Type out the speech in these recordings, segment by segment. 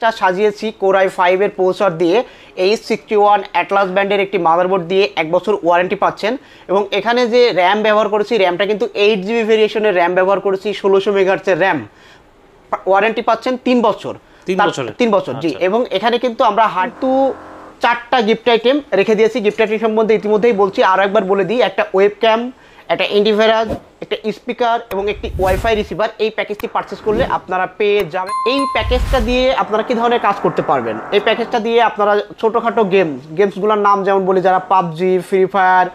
প্যাকেজটা সাজিয়েছি core i5 এর প্রসেসর দিয়ে H61 অ্যাটলাস ব্যান্ডের একটি মাদারবোর্ড দিয়ে 1 বছর ওয়ারেন্টি পাচ্ছেন। এবং এখানে যে র্যাম ব্যবহার করেছি, র্যামটা কিন্তু 8GB ভেরিয়েশনের র্যাম ব্যবহার করেছি, 1600 মেগাহার্টজের র্যাম। ওয়ারেন্টি পাচ্ছেন 3 বছর। 3 বছর জি। এবং এখানে কিন্তু আমরা হার্টু 4টা গিফট আইটেম রেখে দিয়েছি। গিফট আইটেম সম্বন্ধে ইতিমধ্যেই বলছি, আরও একবার বলে দিই। একটা ওয়েবক্যাম, একটা এন্টিভাইরাস, একটা স্পিকার এবং একটি ওয়াইফাই রিসিভার। এই প্যাকেজটি পারচেস করলে আপনারা পেয়ে যাবেন। এই প্যাকেজটা দিয়ে আপনারা কী ধরনের কাজ করতে পারবেন? এই প্যাকেজটা দিয়ে আপনারা ছোটোখাটো গেমসগুলোর নাম যেমন বলি, যারা পাবজি, ফ্রি ফায়ার,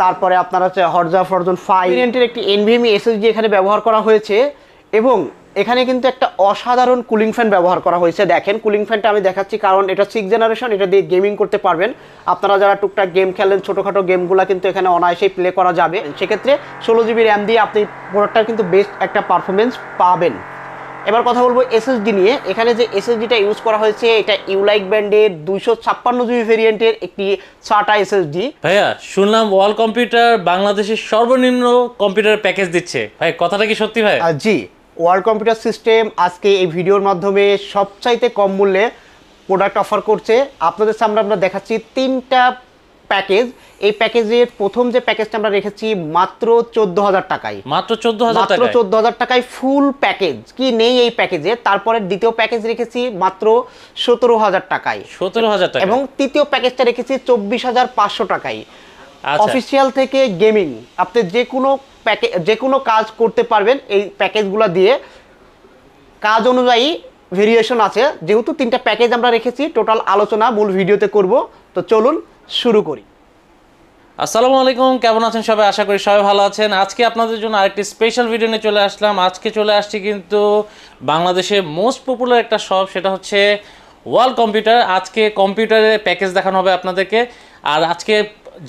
তারপরে আপনারা হচ্ছে হরজা ফরজন 5 ভেরিয়েন্টের একটি NVMe SSD এখানে ব্যবহার করা হয়েছে। এবং এখানে কিন্তু একটা অসাধারণ কুলিং ফ্যান ব্যবহার করা হয়েছে। দেখেন কুলিং ফ্যানটা আমি দেখাচ্ছি, কারণ এটা 6th জেনারেশন, এটা দিয়ে গেমিং করতে পারবেন। আপনারা যারা টুকটাক গেম খেলেন, ছোটোখাটো গেমগুলো কিন্তু এখানে অনায়াসেই প্লে করা যাবে। সেক্ষেত্রে 16GB র্যাম দিয়ে আপনি প্রোডাক্টটার কিন্তু বেস্ট একটা পারফরমেন্স পাবেন। এবার কথা বলবো SSD নিয়ে। এখানে যে SSDটা ইউজ করা হয়েছে, এটা ইউলাইক ব্র্যান্ডের 256GB ভেরিয়েন্টের একটি SATA SSD। ভাইয়া শুনলাম ওয়াল কম্পিউটার বাংলাদেশের সর্বনিম্ন কম্পিউটার প্যাকেজ দিচ্ছে, ভাই কথাটা কি সত্যি ভাই? জি, ওয়ার্ল্ড কম্পিউটার সিস্টেম আজকে এই ভিডিওর মাধ্যমে সবচাইতে কম মূল্যে প্রোডাক্ট অফার করছে। আপনাদের সামনে আমরা দেখাচ্ছি 3টা প্যাকেজ। এই প্যাকেজের প্রথম যে প্যাকেজটা আমরা রেখেছি মাত্র 14,000 টাকায়। মাত্র 14,000 টাকায় ফুল প্যাকেজ কি নেই এই প্যাকেজে। তারপরে দ্বিতীয় প্যাকেজ রেখেছি মাত্র 17,000 টাকায়। 17,000 টাকা। এবং তৃতীয় প্যাকেজটা রেখেছি 24,500 টাকায়। অফিসিয়াল থেকে গেমিং, আপনি যে কোনো কাজ করতে পারবেন এই প্যাকেজগুলো দিয়ে। কাজ অনুযায়ী ভেরিয়েশন আছে। যেহেতু 3টা প্যাকেজ আমরা রেখেছি, টোটাল আলোচনা মূল ভিডিওতে করব। তো চলুন শুরু করি। আসসালামু আলাইকুম, কেমন আছেন সবাই? আশা করি সবাই ভালো আছেন। আজকে আপনাদের জন্য আরেকটি স্পেশাল ভিডিও নিয়ে চলে আসলাম। আজকে চলে আসছি কিন্তু বাংলাদেশের মোস্ট পপুলার একটা শপ, সেটা হচ্ছে ওয়াল কম্পিউটার। আজকে কম্পিউটারের প্যাকেজ দেখানো হবে আপনাদেরকে। আর আজকে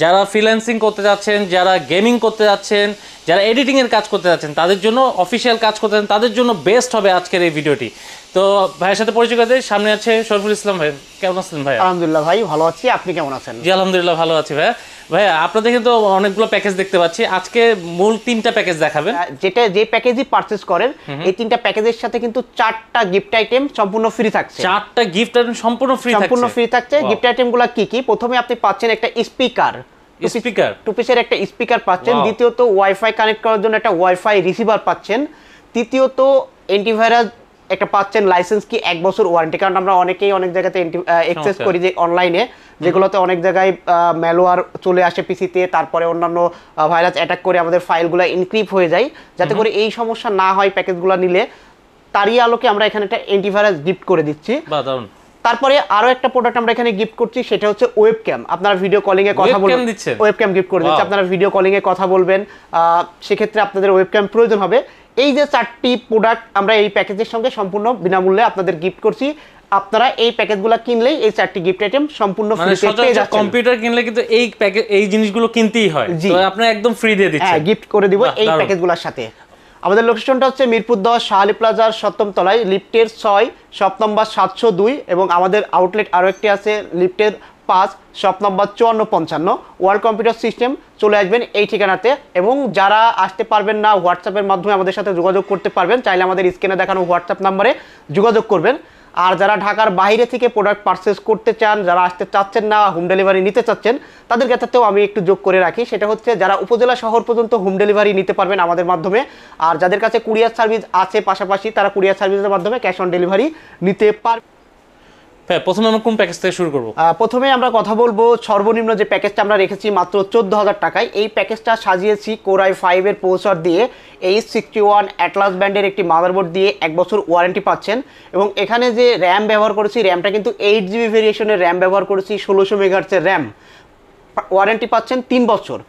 যারা ফ্রিল্যান্সিং করতে যাচ্ছেন, যারা গেমিং করতে যাচ্ছেন, যারা এডিটিংয়ের কাজ করতে যাচ্ছেন, তাদের জন্য অফিসিয়াল কাজ করতে যাচ্ছেন, তাদের জন্য বেস্ট হবে আজকের এই ভিডিওটি। তো ভাইয়ের সাথে পরিচয় করতে সামনে আছে শরীফুল ইসলাম ভাই। কেমন আছেন ভাই? আলহামদুলিল্লাহ ভাই, ভালো আছি। আপনি কেমন আছেন? জি আলহামদুলিল্লাহ ভালো আছি ভাইয়া। ভাইয়া আপনাদের কিন্তু অনেকগুলো প্যাকেজ দেখতে পাচ্ছি, আজকে মূল 3টা প্যাকেজ দেখাবেন। যে প্যাকেজই পারচেজ করেন, এই 3টা প্যাকেজের সাথে কিন্তু 4টা গিফট আইটেম সম্পূর্ণ ফ্রি থাকছে। 4টা গিফট আইটেম সম্পূর্ণ ফ্রি থাকছে। গিফট আইটেমগুলো কি কি? প্রথমে আপনি পাচ্ছেন একটা স্পিকার, 2 পিসের একটা স্পিকার পাচ্ছেন। দ্বিতীয়ত ওয়াইফাই কানেক্ট করার জন্য একটা ওয়াইফাই রিসিভার পাচ্ছেন। তৃতীয়ত অ্যান্টিভাইরাস একটা পাচ্ছেন, লাইসেন্স কি 1 বছর ওয়ারেন্টি। কারণ আমরা অনেকেই অনেক জায়গাতে অ্যাক্সেস করি যে অনলাইনে, যেগুলোতে অনেক জায়গায় ম্যালওয়্যার চলে আসে পিসিতে, তারপরে অন্যান্য ভাইরাস অ্যাটাক করে আমাদের ফাইলগুলো ইনক্রিপ্ট হয়ে যায়। যাতে করে এই সমস্যা না হয় প্যাকেজগুলো নিলে, তারই আলোকে আমরা এখানে একটা অ্যান্টিভাইরাস গিফট করে দিচ্ছি। তারপরে আরো একটা প্রোডাক্ট আমরা এখানে গিফট করছি, সেটা হচ্ছে ওয়েবক্যাম। আপনারা ভিডিও কলিং এ কথা বলবেন, ওয়েবক্যাম গিফট করে দিচ্ছি। আপনারা ভিডিও কলিং এ কথা বলবেন, সেক্ষেত্রে আপনাদের ওয়েবক্যাম প্রয়োজন হবে। এই যে 4টি প্রোডাক্ট আমরা এই প্যাকেজের সঙ্গে সম্পূর্ণ বিনামূল্যে আপনাদের গিফট করছি। আপনারা এই প্যাকেজগুলো কিনলেই এই 4টি গিফট আইটেম সম্পূর্ণ ফ্রিতে পেয়ে যাচ্ছেন। কম্পিউটার কিনলে কিন্তু এই প্যাকেজ, এই জিনিসগুলো কিনতেই হয়, তো আপনারা একদম ফ্রি দিয়ে দিচ্ছেন। হ্যাঁ, গিফট করে দিব এই প্যাকেজগুলোর সাথে। আমাদের লোকেশনটা হচ্ছে মিরপুর 10 শাহালি প্লাজার 7ম তলায়, লিফটের 6, শপ নম্বর 702। এবং আমাদের আউটলেট আরও একটি আছে লিফটের 5, shop number 5455। World computer system চলে আসবেন এই ঠিকানাতে। এবং যারা আসতে পারবেন না, হোয়াটসঅ্যাপের মাধ্যমে আমাদের সাথে যোগাযোগ করতে পারবেন। চাইলে আমাদের স্ক্রিনে দেখানো হোয়াটসঅ্যাপ নাম্বারে যোগাযোগ করবেন। আর যারা ঢাকার বাইরে থেকে প্রোডাক্ট পারচেস করতে চান, যারা আসতে চাচ্ছেন না, হোম ডেলিভারি নিতে চাচ্ছেন, তাদের ক্ষেত্রেও আমি একটু যোগ করে রাখি। সেটা হচ্ছে যারা উপজেলা শহর পর্যন্ত হোম ডেলিভারি নিতে পারবেন আমাদের মাধ্যমে। আর যাদের কাছে কুরিয়ার সার্ভিস আছে পাশাপাশি, তারা কুরিয়ার সার্ভিসের মাধ্যমে ক্যাশ অন ডেলিভারি নিতে পারবে। প্রথমে আমরা কোন প্যাকেজ থেকে শুরু করব? প্রথমে আমরা কথা বলবো সর্বনিম্ন যে প্যাকেজটা আমরা রেখেছি মাত্র 14,000 টাকায়। এই প্যাকেজটা সাজিয়েছি কোর i5 এর প্রসেসর দিয়ে H61 অ্যাটলাস ব্যান্ডের একটি মাদারবোর্ড দিয়ে 1 বছর ওয়ারেন্টি পাচ্ছেন। এবং এখানে যে র্যাম ব্যবহার করেছি, র্যামটা কিন্তু 8GB ভেরিয়েশনের র্যাম ব্যবহার করেছি, 1600 মেগাহার্টজের র্যাম। ওয়ারেন্টি পাচ্ছেন 3 বছর।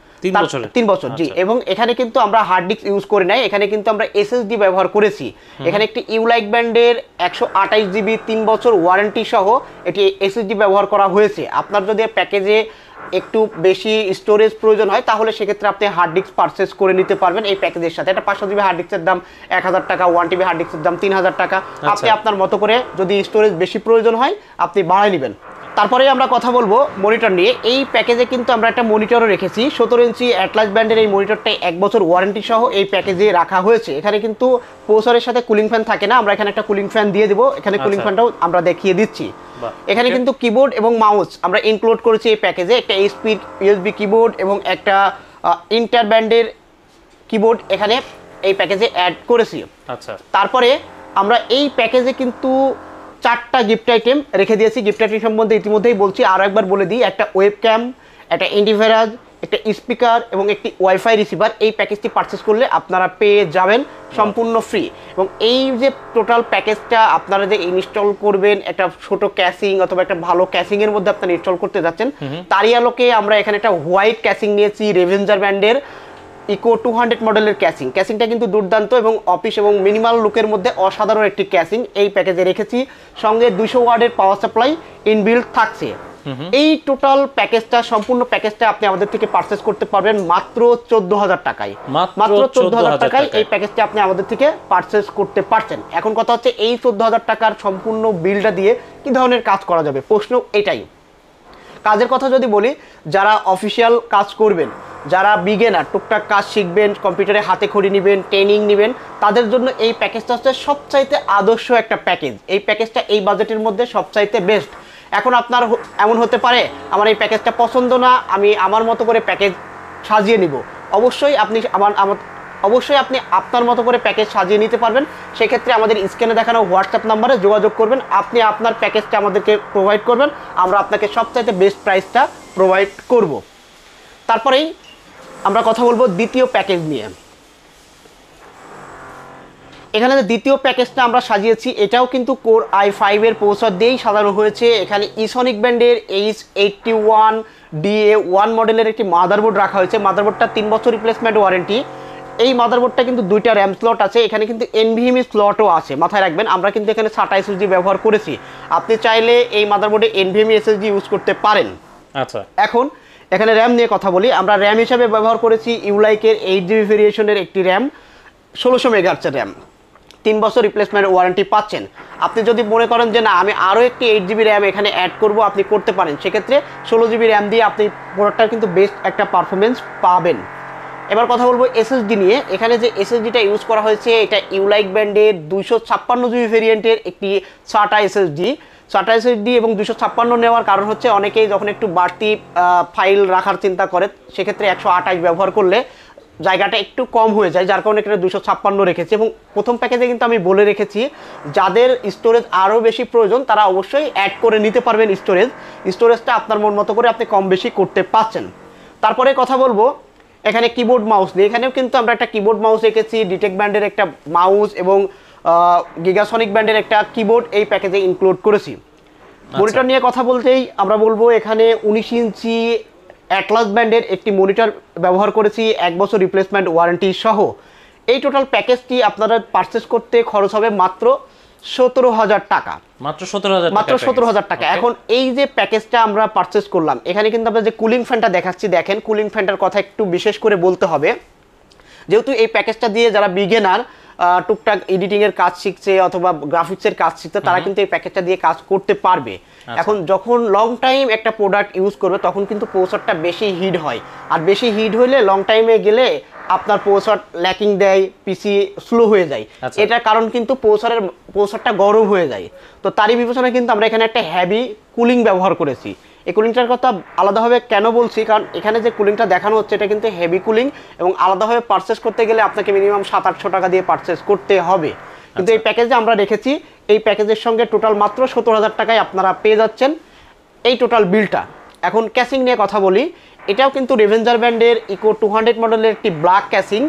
3 বছর জি। এবং এখানে কিন্তু আমরা হার্ড ডিস্ক ইউজ করি নাই, এখানে কিন্তু আমরা SSD ব্যবহার করেছি। এখানে একটি ইউলাইক ব্র্যান্ডের 128GB 3 বছর ওয়ারেন্টি সহ এটি SSD ব্যবহার করা হয়েছে। আপনার যদি প্যাকেজে একটু বেশি স্টোরেজ প্রয়োজন হয়, তাহলে সেক্ষেত্রে আপনি হার্ড ডিস্ক পারচেস করে নিতে পারবেন এই প্যাকেজের সাথে। এটা 500GB হার্ড ডিস্কের দাম 1000 টাকা, 1TB হার্ড ডিস্কের দাম 3000 টাকা। আপনি আপনার মতো করে যদি স্টোরেজ বেশি প্রয়োজন হয়, আপনি বাড়াই নেবেন। তারপরে আমরা কথা বলবো মনিটর নিয়ে। এই প্যাকেজে কিন্তু আমরা একটা মনিটরও রেখেছি 17 ইঞ্চি অ্যাটলাস ব্র্যান্ডের। এই মনিটরটা 1 বছর ওয়ারেন্টি সহ এই প্যাকেজে রাখা হয়েছে। এখানে কিন্তু প্রসেসরের সাথে কুলিং ফ্যান থাকে না, আমরা এখানে একটা কুলিং ফ্যান দিয়ে দেবো। এখানে কুলিং ফ্যানটাও আমরা দেখিয়ে দিচ্ছি। এখানে কিন্তু কিবোর্ড এবং মাউস আমরা ইনক্লুড করেছি এই প্যাকেজে। একটা এইচপি ইউএসবি কিবোর্ড এবং একটা ইন্টার ব্র্যান্ডের কিবোর্ড এখানে এই প্যাকেজে অ্যাড করেছি। আচ্ছা, তারপরে আমরা এই প্যাকেজে কিন্তু 4টা গিফট আইটেম রেখে দিয়েছি। গিফট আইটেম সম্বন্ধে ইতিমধ্যেই বলছি, আরও একবার বলে দিই। একটা ওয়েব ক্যাম, একটা অ্যান্টিভাইরাস, একটা স্পিকার এবং একটি ওয়াইফাই রিসিভার। এই প্যাকেজটি পারচেস করলে আপনারা পেয়ে যাবেন সম্পূর্ণ ফ্রি। এবং এই যে টোটাল প্যাকেজটা আপনারা যে ইনস্টল করবেন, একটা ছোট ক্যাসিং অথবা একটা ভালো ক্যাসিংয়ের মধ্যে আপনারা ইনস্টল করতে যাচ্ছেন, তারই আলোকে আমরা এখানে একটা হোয়াইট ক্যাসিং নিয়েছি রেভেঞ্জার ব্র্যান্ডের ইকো 200 মডেলের ক্যাসিংটা কিন্তু দুর্দান্ত এবং অফিস এবং মিনিমাল লুকের মধ্যে অসাধারণ একটি ক্যাসিং এই প্যাকেজে রেখেছি। সঙ্গে 200 ওয়াটের পাওয়ার সাপ্লাই ইনবিল্ট থাকছে। এই টোটাল প্যাকেজটা, সম্পূর্ণ প্যাকেজটা আপনি আমাদের থেকে পারচেস করতে পারবেন মাত্র 14,000 টাকায়। মাত্র 14,000 টাকায় এই প্যাকেজটা আপনি আমাদের থেকে পারচেস করতে পারছেন। এখন কথা হচ্ছে এই 14,000 টাকার সম্পূর্ণ বিলটা দিয়ে কি ধরনের কাজ করা যাবে, প্রশ্ন এটাই। কাজের কথা যদি বলি, যারা অফিসিয়াল কাজ করবেন, যারা বিগিনার টুকটাক কাজ শিখবেন, কম্পিউটারে হাতে খড়ি নেবেন, ট্রেনিং নেবেন, তাদের জন্য এই প্যাকেজটা হচ্ছে সবচাইতে আদর্শ একটা প্যাকেজ। এই প্যাকেজটা এই বাজেটের মধ্যে সবচাইতে বেস্ট। এখন আপনার এমন হতে পারে আমার এই প্যাকেজটা পছন্দ না, আমি আমার মতো করে প্যাকেজ সাজিয়ে নিব। অবশ্যই আপনি আপনার মতো করে প্যাকেজ সাজিয়ে নিতে পারবেন। সেক্ষেত্রে আমাদের স্ক্রিনে দেখানো হোয়াটসঅ্যাপ নাম্বারে যোগাযোগ করবেন, আপনি আপনার প্যাকেজটা আমাদেরকে প্রোভাইড করবেন, আমরা আপনাকে সবচাইতে বেস্ট প্রাইসটা প্রোভাইড করব। তারপরেই আমরা কথা বলবো দ্বিতীয় প্যাকেজ নিয়ে। এখানে যে দ্বিতীয় প্যাকেজটা আমরা সাজিয়েছি, এটাও কিন্তু কোর i5 এর প্রসেসর দিয়েই সাজানো হয়েছে। এখানে ইসনিক ব্র্যান্ডের H81DA1 মডেলের একটি মাদারবোর্ড রাখা হয়েছে। মাদারবোর্ডটা 3 বছর রিপ্লেসমেন্ট ওয়ারেন্টি। এই মাদারবোর্ডটা কিন্তু 2টা র্যাম স্লট আছে, এখানে কিন্তু NVMe স্লটও আছে। মাথায় রাখবেন, আমরা কিন্তু এখানে SATA SSD ব্যবহার করেছি। আপনি চাইলে এই মাদারবোর্ডে NVMe SSD ইউজ করতে পারেন। আচ্ছা, এখন এখানে র্যাম নিয়ে কথা বলি। আমরা র্যাম হিসাবে ব্যবহার করেছি ইউলাইকের 8GB ভেরিয়েশনের একটি র্যাম, 1600 মেগাহার্টজের র্যাম। 3 বছর রিপ্লেসমেন্ট ওয়ারেন্টি পাচ্ছেন। আপনি যদি মনে করেন যে না আমি আরও একটি 8GB র্যাম এখানে অ্যাড করব, আপনি করতে পারেন। সেক্ষেত্রে 16GB র্যাম দিয়ে আপনি প্রোডাক্টটার কিন্তু বেস্ট একটা পারফরমেন্স পাবেন। এবার কথা বলবো এসএসডি নিয়ে। এখানে যে এসএসডিটা ইউজ করা হয়েছে, এটা ইউলাইক ব্র্যান্ডের 256GB ভেরিয়েন্টের একটি SATA SSD এবং 256 নেওয়ার কারণ হচ্ছে অনেকেই যখন একটু বাড়তি ফাইল রাখার চিন্তা করে, সেক্ষেত্রে 128 ব্যবহার করলে জায়গাটা একটু কম হয়ে যায়, যার কারণে এখানে 256 রেখেছি। এবং প্রথম প্যাকেজে কিন্তু আমি বলে রেখেছি যাদের স্টোরেজ আরও বেশি প্রয়োজন তারা অবশ্যই অ্যাড করে নিতে পারবেন। স্টোরেজটা আপনার মন মতো করে আপনি কম বেশি করতে পারছেন। তারপরে কথা বলবো এখানে কিবোর্ড মাউস নিয়ে। এখানেও কিন্তু আমরা একটা কিবোর্ড মাউস রেখেছি, ডিটেক ব্র্যান্ডের একটা মাউস এবং গিগাসনিক ব্র্যান্ডের একটা কিবোর্ড এই প্যাকেজে ইনক্লুড করেছি। মনিটর নিয়ে কথা বলতেই আমরা বলবো এখানে 19 ইঞ্চি অ্যাটলাস ব্র্যান্ডের একটি মনিটর ব্যবহার করেছি 1 বছর রিপ্লেসমেন্ট ওয়ারেন্টি সহ। এই টোটাল প্যাকেজটি আপনারা পারচেস করতে খরচ হবে মাত্র 17,000 টাকা। মাত্র 17,000 টাকা। এখন এই যে প্যাকেজটা আমরা পারচেস করলাম, এখানে কিন্তু আমরা যে কুলিং ফ্যানটা দেখাচ্ছি, দেখেন কুলিং ফ্যানটার কথা একটু বিশেষ করে বলতে হবে। যেহেতু এই প্যাকেজটা দিয়ে যারা বিগিনার টুকটাক এডিটিংয়ের কাজ শিখছে অথবা গ্রাফিক্সের কাজ শিখছে, তারা কিন্তু এই প্যাকেজটা দিয়ে কাজ করতে পারবে। এখন যখন লং টাইম একটা প্রোডাক্ট ইউজ করবে তখন কিন্তু প্রসেসরটা বেশি হিট হয়, আর বেশি হিট হইলে লং টাইমে গেলে আপনার প্রসেসর ল্যাকিং দেয়, পিসি স্লো হয়ে যায়। এটার কারণ কিন্তু প্রসেসরটা গরম হয়ে যায়। তো তারই বিবেচনায় কিন্তু আমরা এখানে একটা হেভি কুলিং ব্যবহার করেছি। এই কুলিংটার কথা আলাদাভাবে কেন বলছি, কারণ এখানে যে কুলিংটা দেখানো হচ্ছে এটা কিন্তু হেভি কুলিং, এবং আলাদাভাবে পারচেস করতে গেলে আপনাকে মিনিমাম 700-800 টাকা দিয়ে পারচেস করতে হবে। কিন্তু এই প্যাকেজে আমরা রেখেছি, এই প্যাকেজের সঙ্গে টোটাল মাত্র 17,000 টাকায় আপনারা পেয়ে যাচ্ছেন এই টোটাল বিলটা। এখন ক্যাসিং নিয়ে কথা বলি। এটাও কিন্তু রেভেঞ্জার ব্র্যান্ডের ইকো 200 মডেলের একটি ব্ল্যাক ক্যাসিং।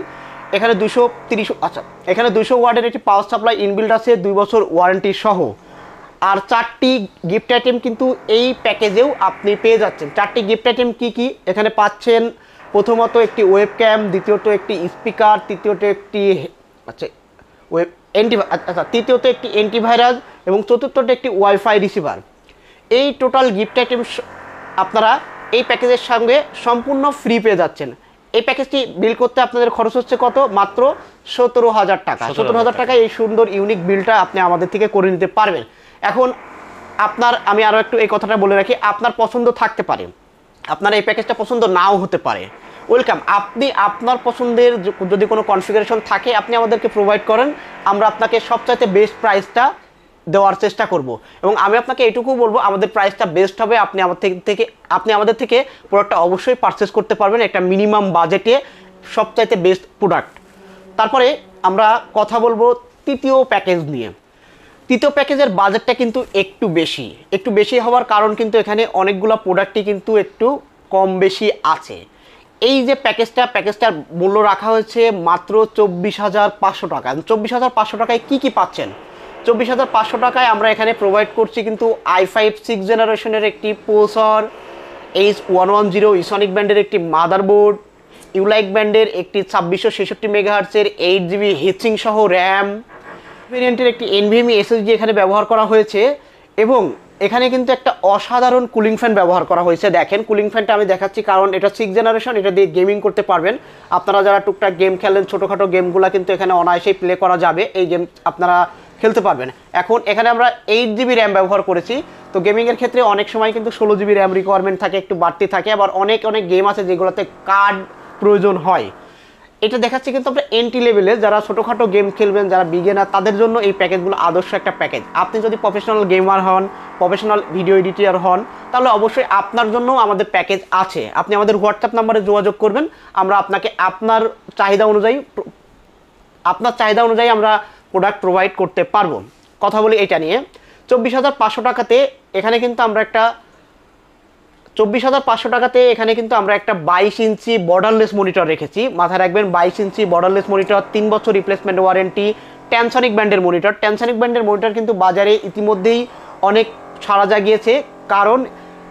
এখানে 200 ওয়াটের একটি পাওয়ার সাপ্লাই ইনবিল্ড আছে, 2 বছর ওয়ারেন্টি সহ। আর 4টি গিফট আইটেম কিন্তু এই প্যাকেজেও আপনি পেয়ে যাচ্ছেন। 4টি গিফট আইটেম কি এখানে পাচ্ছেন? প্রথমত একটি ওয়েব ক্যাম, দ্বিতীয়ত একটি স্পিকার, তৃতীয়ত একটি তৃতীয়ত একটি অ্যান্টিভাইরাস এবং চতুর্থত একটি ওয়াইফাই রিসিভার। এই টোটাল গিফট আইটেম আপনারা এই প্যাকেজের সঙ্গে সম্পূর্ণ ফ্রি পেয়ে যাচ্ছেন। এই প্যাকেজটি বিল করতে আপনাদের খরচ হচ্ছে কত? মাত্র 17,000 টাকা। 17,000 টাকায় এই সুন্দর ইউনিক বিলটা আপনি আমাদের থেকে করে নিতে পারবেন। এখন আমি আরও একটু এই কথাটা বলে রাখি, আপনার পছন্দ থাকতে পারে, আপনার এই প্যাকেজটা পছন্দ নাও হতে পারে, ওয়েলকাম। আপনি আপনার পছন্দের যদি কোনো কনফিগারেশন থাকে আপনি আমাদেরকে প্রোভাইড করেন, আমরা আপনাকে সবচাইতে বেস্ট প্রাইসটা দেওয়ার চেষ্টা করব। এবং আমি আপনাকে এটুকু বলবো, আমাদের প্রাইসটা বেস্ট হবে, আপনি আমাদের থেকে প্রোডাক্টটা অবশ্যই পারচেস করতে পারবেন একটা মিনিমাম বাজেটে, সবচাইতে বেস্ট প্রোডাক্ট। তারপরে আমরা কথা বলবো তৃতীয় প্যাকেজ নিয়ে। তৃতীয় প্যাকেজের বাজেটটা কিন্তু একটু বেশি হওয়ার কারণ কিন্তু এখানে অনেকগুলো প্রোডাক্টই কিন্তু একটু কম বেশি আছে। এই যে প্যাকেজটার মূল্য রাখা হয়েছে মাত্র 24,500 টাকা। 24,500 টাকায় কী পাচ্ছেন? 24,500 টাকায় আমরা এখানে প্রোভাইড করছি কিন্তু i5 6th জেনারেশনের একটি প্রসেসর, H110 ইসনিক ব্যান্ডের একটি মাদারবোর্ড, ইউলাইক ব্যান্ডের একটি 2666 মেগাহার্টজের 8GB হিটসিং সহ র্যাম, ভেরিয়েন্টের একটি NVMe SSD এখানে ব্যবহার করা হয়েছে। এবং এখানে কিন্তু একটা অসাধারণ কুলিং ফ্যান ব্যবহার করা হয়েছে। দেখেন কুলিং ফ্যানটা আমি দেখাচ্ছি, কারণ এটা 6th জেনারেশন, এটা দিয়ে গেমিং করতে পারবেন আপনারা। যারা টুকটাক গেম খেলেন, ছোটোখাটো গেমগুলো কিন্তু এখানে অনায়াসেই প্লে করা যাবে, এই গেম আপনারা খেলতে পারবেন। এখন এখানে আমরা 8GB র্যাম ব্যবহার করেছি। তো গেমিংয়ের ক্ষেত্রে অনেক সময় কিন্তু 16GB র্যাম রিকোয়ারমেন্ট থাকে, একটু বাড়তি থাকে, আবার অনেক গেম আছে যেগুলোতে কার্ড প্রয়োজন হয়। এটা দেখাচ্ছি কিন্তু আমরা এন্ট্রি লেভেলে যারা ছোটোখাটো গেম খেলবেন, যারা বিগিনার, তাদের জন্য এই প্যাকেজগুলো আদর্শ একটা প্যাকেজ। আপনি যদি প্রফেশনাল গেমার হন, প্রফেশনাল ভিডিও এডিটর হন, তাহলে অবশ্যই আপনার জন্য আমাদের প্যাকেজ আছে। আপনি আমাদের হোয়াটসঅ্যাপ নাম্বারে যোগাযোগ করবেন, আমরা আপনাকে আপনার চাহিদা অনুযায়ী আমরা প্রোডাক্ট প্রোভাইড করতে পারবো। কথা বলি এটা নিয়ে। 24,500 টাকাতে এখানে কিন্তু আমরা একটা 22 ইঞ্চি বর্ডারলেস মনিটর রেখেছি। মাথায় রাখবেন 22 ইঞ্চি বর্ডারলেস মনিটর, 3 বছর রিপ্লেসমেন্ট ওয়ারেন্টি, ট্যানসনিক ব্র্যান্ডের মনিটর কিন্তু বাজারে ইতিমধ্যেই অনেক সাড়া জাগিয়েছে, কারণ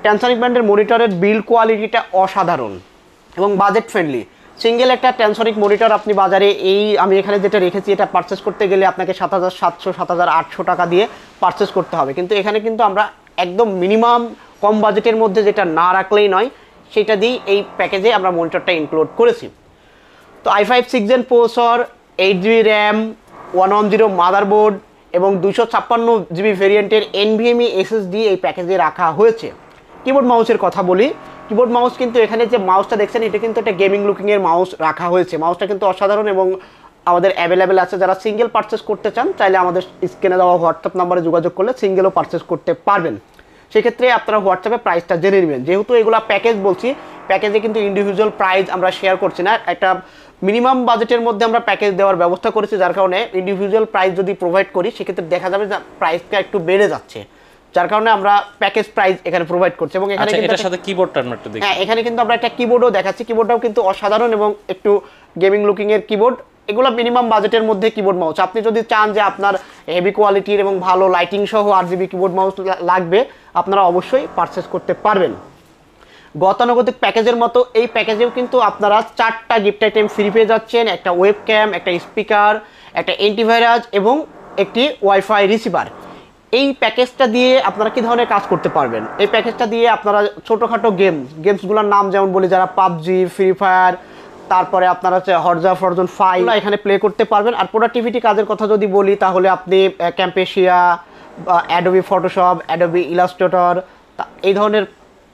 ট্যানসনিক ব্র্যান্ডের মনিটরের বিল্ড কোয়ালিটিটা অসাধারণ এবং বাজেট ফ্রেন্ডলি। সিঙ্গেল একটা ট্যানসনিক মনিটর আপনি বাজারে আমি এখানে যেটা রেখেছি, এটা পারচেস করতে গেলে আপনাকে 7,700 7,800 টাকা দিয়ে পারচেস করতে হবে। কিন্তু এখানে কিন্তু আমরা একদম মিনিমাম কম বাজেটের মধ্যে যেটা না রাখলেই নয়, সেটা দিয়েই এই প্যাকেজে আমরা মনিটরটা ইনক্লুড করেছি। তো i5 6th gen processor, 8GB RAM, 110 motherboard এবং 256GB ভেরিয়েন্টের NVMe SSD এই প্যাকেজে রাখা হয়েছে। কিবোর্ড মাউসের কথা বলি। কিবোর্ড মাউস কিন্তু এখানে যে মাউসটা দেখছেন, এটা কিন্তু একটা গেমিং লুকিংয়ের মাউস রাখা হয়েছে। মাউসটা কিন্তু অসাধারণ এবং আমাদের অ্যাভেলেবেল আছে। যারা সিঙ্গেল পারচেস করতে চান, চাইলে আমাদের স্ক্রিনে দেওয়া হোয়াটসঅ্যাপ নাম্বারে যোগাযোগ করলে সিঙ্গেলও পারচেস করতে পারবেন। সেক্ষেত্রে আপনারা হোয়াটসঅ্যাপে প্রাইসটা জেনে নেবেন। যেহেতু এগুলো প্যাকেজ বলছি, প্যাকেজে কিন্তু ইন্ডিভিজুয়াল প্রাইস আমরা শেয়ার করছি না, একটা মিনিমাম বাজেটের মধ্যে আমরা প্যাকেজ দেওয়ার ব্যবস্থা করেছি, যার কারণে ইন্ডিভিজুয়াল প্রাইস যদি প্রোভাইড করি সেক্ষেত্রে দেখা যাবে যে প্রাইসটা একটু বেড়ে যাচ্ছে, যার কারণে আমরা প্যাকেজ প্রাইস এখানে প্রোভাইড করছি। এবং এখানে কিন্তু এটার সাথে কিবোর্ডটা আমরা একটু দেখি। হ্যাঁ, এখানে কিন্তু আমরা একটা কিবোর্ডও দেখাচ্ছি। কিবোর্ডটাও কিন্তু অসাধারণ এবং একটু গেমিং লুকিংয়ের কিবোর্ড। এগুলো মিনিমাম বাজেটের মধ্যে কিবোর্ড মাউস। আপনি যদি চান যে আপনার হেভি কোয়ালিটির এবং ভালো লাইটিং সহ RGB কিবোর্ড মাউস লাগবে, আপনারা অবশ্যই পারচেস করতে পারবেন। গতানুগতিক প্যাকেজের মতো এই প্যাকেজেও কিন্তু আপনারা 4টা গিফট আইটেম ফ্রি পেয়ে যাচ্ছেন, একটা ওয়েবক্যাম, একটা স্পিকার, একটা অ্যান্টিভাইরাস এবং একটি ওয়াইফাই রিসিভার। এই প্যাকেজটা দিয়ে আপনারা কী ধরনের কাজ করতে পারবেন? এই প্যাকেজটা দিয়ে আপনারা ছোটোখাটো গেমসগুলোর নাম যেমন বলি, যারা পাবজি, ফ্রি ফায়ার, তারপরে আপনারা হচ্ছে হরজা ফরজন 5 এখানে প্লে করতে পারবেন। আর প্রোডাক্টিভিটি কাজের কথা যদি বলি, তাহলে আপনি ক্যাম্পেশিয়া, অ্যাডোবি ফটোশপ, অ্যাডোবি ইলাস্ট্রেটর, এই ধরনের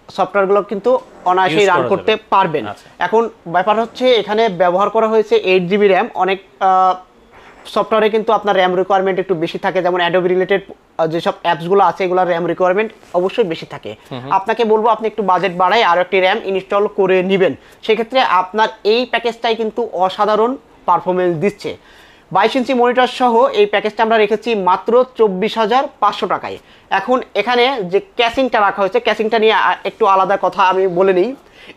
সফটওয়্যারগুলো কিন্তু অনায়াসেই রান করতে পারবেন। এখন ব্যাপার হচ্ছে এখানে ব্যবহার করা হয়েছে 8GB র্যাম। অনেক সফটওয়্যারে কিন্তু আপনার র্যাম রিকোয়ারমেন্ট একটু বেশি থাকে, যেমন অ্যাডোবি রিলেটেড যেসব অ্যাপসগুলো আছে এগুলোর র্যাম রিকোয়ারমেন্ট অবশ্যই বেশি থাকে। আপনাকে বলবো আপনি একটু বাজেট বাড়ায় আরও একটি র্যাম ইনস্টল করে নেবেন। সেক্ষেত্রে আপনার এই প্যাকেজটাই কিন্তু অসাধারণ পারফরমেন্স দিচ্ছে। 22 ইঞ্চি মনিটর সহ এই প্যাকেজটা আমরা রেখেছি মাত্র 24,500 টাকায়। এখন এখানে যে ক্যাসিংটা রাখা হয়েছে, ক্যাসিংটা নিয়ে একটু আলাদা কথা আমি বলে নিই।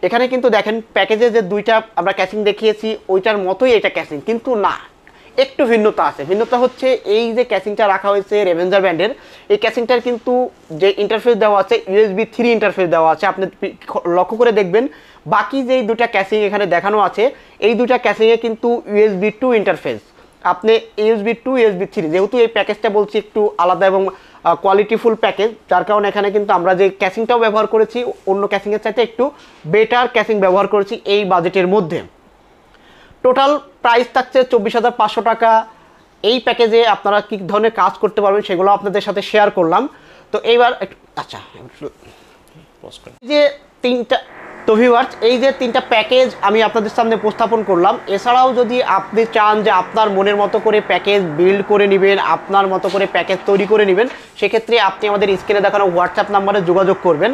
এখানে কিন্তু দেখেন প্যাকেজে যে দুইটা আমরা ক্যাসিং দেখিয়েছি ওইটার মতোই এটা ক্যাসিং, কিন্তু না, একটু ভিন্নতা আছে। ভিন্নতা হচ্ছে এই যে ক্যাসিংটা রাখা হয়েছে রেভেঞ্জার ব্র্যান্ডের, এই ক্যাসিংটার কিন্তু যে ইন্টারফেস দেওয়া আছে USB 3 ইন্টারফেস দেওয়া আছে। আপনি লক্ষ্য করে দেখবেন বাকি যেই দুটা ক্যাসিং এখানে দেখানো আছে, এই দুটা ক্যাসিংয়ে কিন্তু USB 2 ইন্টারফেস। আপনি USB 2 USB 3, যেহেতু এই প্যাকেজটা বলছি একটু আলাদা এবং কোয়ালিটিফুল প্যাকেজ, যার কারণে এখানে কিন্তু আমরা যে ক্যাসিংটাও ব্যবহার করেছি অন্য ক্যাসিংয়ের চাইতে একটু বেটার ক্যাসিং ব্যবহার করেছি এই বাজেটের মধ্যে। টোটাল প্রাইস থাকছে 24,500 টাকা। এই প্যাকেজে আপনারা কী ধরনের কাজ করতে পারবেন সেগুলো আপনাদের সাথে শেয়ার করলাম। তো এইবার আচ্ছা যে তিনটা তো ভিউয়ার্স এই যে তিনটা প্যাকেজ আমি আপনাদের সামনে উপস্থাপন করলাম, এছাড়াও যদি আপনি চান যে আপনার মনের মতো করে প্যাকেজ বিল্ড করে নেবেন, আপনার মতো করে প্যাকেজ তৈরি করে নেবেন, সেক্ষেত্রে আপনি আমাদের স্ক্রিনে দেখানো হোয়াটসঅ্যাপ নাম্বারে যোগাযোগ করবেন।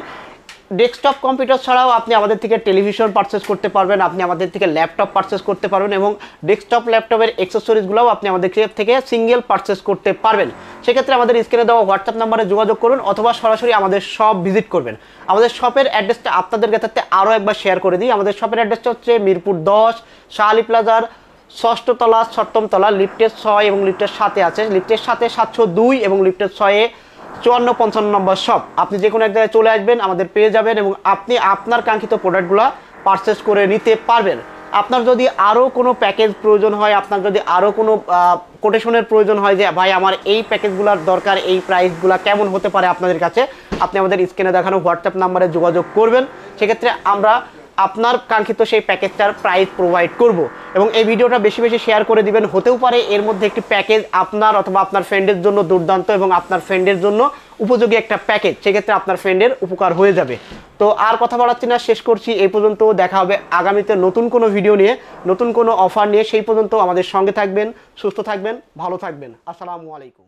ডেস্কটপ কম্পিউটার ছাড়াও আপনি আমাদের থেকে টেলিভিশন পারচেস করতে পারবেন, আপনি আমাদের থেকে ল্যাপটপ পারচেস করতে পারবেন এবং ডেস্কটপ ল্যাপটপের অ্যাক্সেসরিজগুলোও আপনি আমাদের থেকে সিঙ্গেল পারচেস করতে পারবেন। সেক্ষেত্রে আমাদের স্ক্রিনে দেওয়া হোয়াটসঅ্যাপ নাম্বারে যোগাযোগ করুন অথবা সরাসরি আমাদের শপ ভিজিট করবেন। আমাদের শপের অ্যাড্রেসটা আপনাদের কাছে আরও একবার শেয়ার করে দিই। আমাদের শপের অ্যাড্রেসটা হচ্ছে মিরপুর 10 শাহ আলী প্লাজার 6ষ্ঠ তলা 7ম তলা, লিফটের 6 এবং লিফটের 7-এ আছে, লিফটের 7-এ 702 এবং লিফটের 6-এ 54-55 নম্বর শপ। আপনি যে কোনো এক জায়গায় চলে আসবেন, আমাদের পেয়ে যাবেন এবং আপনি আপনার কাঙ্ক্ষিত প্রোডাক্টগুলো পারচেস করে নিতে পারবেন। আপনার যদি আরও কোনো প্যাকেজ প্রয়োজন হয়, আপনার যদি আরও কোনো কোটেশনের প্রয়োজন হয় যে ভাই আমার এই প্যাকেজগুলোর দরকার, এই প্রাইসগুলো কেমন হতে পারে আপনাদের কাছে, আপনি আমাদের স্ক্রিনে দেখানো হোয়াটসঅ্যাপ নাম্বারে যোগাযোগ করবেন। সেক্ষেত্রে আমরা আপনার কাঙ্ক্ষিত সেই প্যাকেজটার প্রাইস প্রোভাইড করব এবং এই ভিডিওটা বেশি বেশি শেয়ার করে দিবেন। হতেও পারে এর মধ্যে একটি প্যাকেজ আপনার অথবা আপনার ফ্রেন্ডের জন্য দুর্দান্ত এবং আপনার ফ্রেন্ডের জন্য উপযোগী একটা প্যাকেজ, সেক্ষেত্রে আপনার ফ্রেন্ডের উপকার হয়ে যাবে। তো আর কথা বাড়াচ্ছি না, শেষ করছি এই পর্যন্ত। দেখা হবে আগামীতে নতুন কোনো ভিডিও নিয়ে, নতুন কোনো অফার নিয়ে। সেই পর্যন্ত আমাদের সঙ্গে থাকবেন, সুস্থ থাকবেন, ভালো থাকবেন। আসসালামু আলাইকুম।